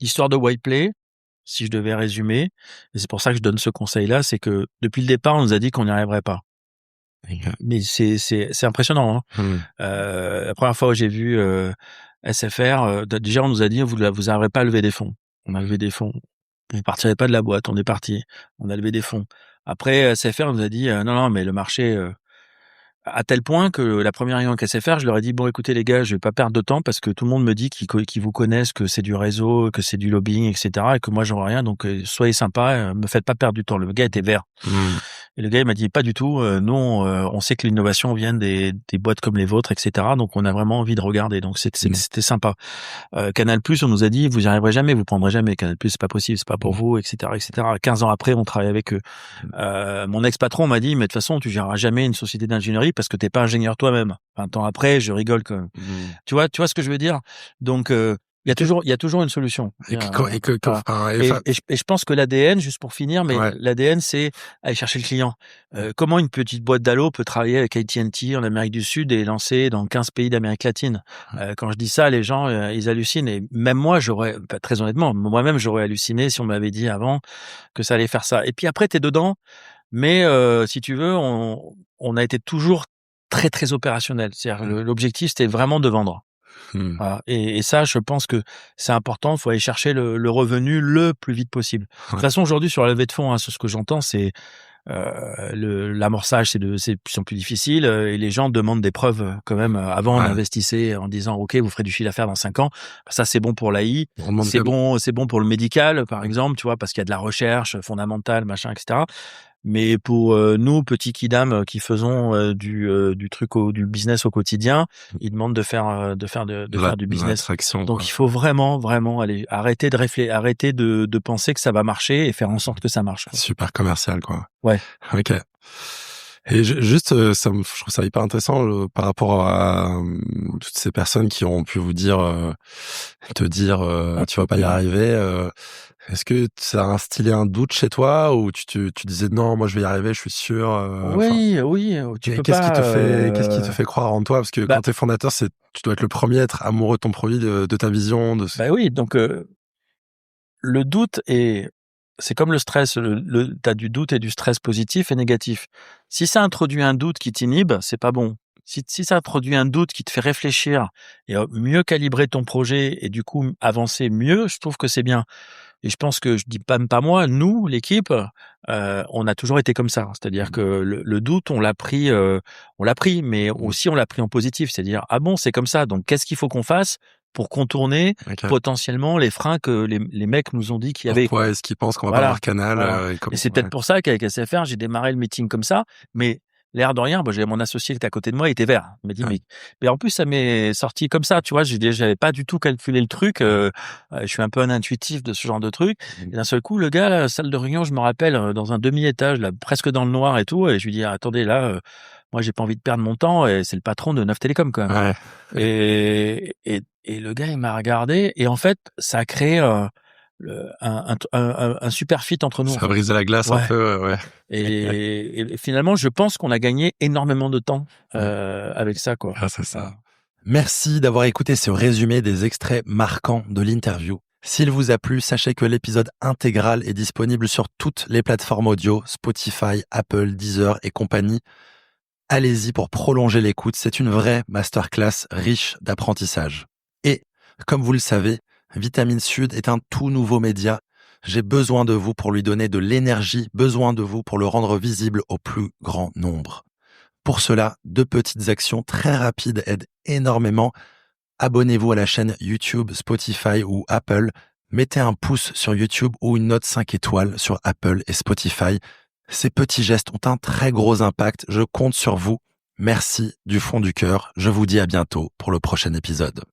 l'histoire de Whiteplay, si je devais résumer, et c'est pour ça que je donne ce conseil-là, c'est que depuis le départ, on nous a dit qu'on n'y arriverait pas. Mais c'est impressionnant. La première fois où j'ai vu SFR, déjà on nous a dit vous n'arriverez pas à lever des fonds. On a levé des fonds. Vous partirez pas de la boîte. On est parti. On a levé des fonds. Après SFR nous a dit non mais le marché à tel point que la première réunion avec SFR, je leur ai dit bon écoutez les gars, je vais pas perdre de temps parce que tout le monde me dit qu'ils vous connaissent, que c'est du réseau, que c'est du lobbying, etc. et que moi j'aurai rien. Donc soyez sympa, me faites pas perdre du temps. Le gars était vert. Et le gars il m'a dit pas du tout. Nous on sait que l'innovation vient des boîtes comme les vôtres, etc. Donc on a vraiment envie de regarder. Donc c'était sympa. Canal+, on nous a dit vous n'y arriverez jamais, vous prendrez jamais. Canal+, c'est pas possible, c'est pas pour vous, etc., etc. 15 ans après, on travaille avec eux. Mon ex-patron m'a dit mais de toute façon tu géreras jamais une société d'ingénierie parce que t'es pas ingénieur toi-même. 20 ans après, je rigole quand même. Tu vois ce que je veux dire? Donc il y a toujours une solution. Et je pense que l'ADN, juste pour finir, mais l'ADN, c'est aller chercher le client. Comment une petite boîte d'Allo peut travailler avec AT&T en Amérique du Sud et lancer dans 15 pays d'Amérique latine? Quand je dis ça, les gens, ils hallucinent. Et même moi, très honnêtement, moi-même, j'aurais halluciné si on m'avait dit avant que ça allait faire ça. Et puis après, t'es dedans. Mais si tu veux, on a été toujours très, très opérationnel. C'est-à-dire l'objectif, c'était vraiment de vendre. Voilà. Et ça, je pense que c'est important. Il faut aller chercher le revenu le plus vite possible. De toute façon, aujourd'hui, sur la levée de fonds, ce que j'entends, c'est l'amorçage, c'est de plus en plus difficile et les gens demandent des preuves quand même. Avant, on investissait en disant ok, vous ferez du chiffre d'affaires dans 5 ans. Ça, c'est bon pour l'AI, c'est bon pour le médical, par exemple, tu vois, parce qu'il y a de la recherche fondamentale, machin, etc. Mais pour nous, petits kidam qui faisons du business au quotidien, ils demandent de faire du business. Donc il faut vraiment aller arrêter de réfléchir, arrêter de penser que ça va marcher et faire en sorte que ça marche. Super commercial, quoi. Ouais. Ok. Et juste, je trouve ça hyper intéressant par rapport à toutes ces personnes qui ont pu vous dire, te dire, tu vas pas y arriver. Est-ce que ça a instillé un doute chez toi ou tu disais non, moi je vais y arriver, je suis sûr. Oui, tu peux pas. Qu'est-ce qui te fait croire en toi? Parce que quand t'es fondateur, tu dois être le premier à être amoureux de ton produit, de ta vision, de. Bah oui, donc le doute c'est comme le stress. T'as du doute et du stress positif et négatif. Si ça introduit un doute qui t'inhibe, c'est pas bon. Si ça introduit un doute qui te fait réfléchir et mieux calibrer ton projet et du coup avancer mieux, je trouve que c'est bien. Et je pense que je dis pas moi, nous, l'équipe, on a toujours été comme ça. C'est-à-dire que le doute, on l'a pris, mais aussi on l'a pris en positif. C'est-à-dire ah bon, c'est comme ça. Donc qu'est-ce qu'il faut qu'on fasse pour contourner potentiellement les freins que les mecs nous ont dit qu'il y avait. Pourquoi est-ce qu'ils pensent qu'on va pas avoir Canal et c'est peut-être pour ça qu'avec SFR, j'ai démarré le meeting comme ça, mais l'air de rien, j'avais mon associé qui était à côté de moi, il était vert. Il m'a dit mais en plus ça m'est sorti comme ça, tu vois, j'avais pas du tout calculé le truc, je suis un peu un intuitif de ce genre de truc. Et d'un seul coup, le gars, la salle de réunion, je me rappelle, dans un demi-étage, là, presque dans le noir et tout, et je lui dis attendez là, moi j'ai pas envie de perdre mon temps et c'est le patron de Neuf Télécom quand même. Et le gars il m'a regardé et en fait ça a créé un super fit entre nous. Ça a brisé la glace un peu, Et finalement, je pense qu'on a gagné énormément de temps avec ça, quoi. Ah, c'est ça. Merci d'avoir écouté ce résumé des extraits marquants de l'interview. S'il vous a plu, sachez que l'épisode intégral est disponible sur toutes les plateformes audio, Spotify, Apple, Deezer et compagnie. Allez-y pour prolonger l'écoute, c'est une vraie masterclass riche d'apprentissage. Et, comme vous le savez, Vitamine Sud est un tout nouveau média. J'ai besoin de vous pour lui donner de l'énergie, besoin de vous pour le rendre visible au plus grand nombre. Pour cela, 2 petites actions très rapides aident énormément. Abonnez-vous à la chaîne YouTube, Spotify ou Apple. Mettez un pouce sur YouTube ou une note 5 étoiles sur Apple et Spotify. Ces petits gestes ont un très gros impact. Je compte sur vous. Merci du fond du cœur. Je vous dis à bientôt pour le prochain épisode.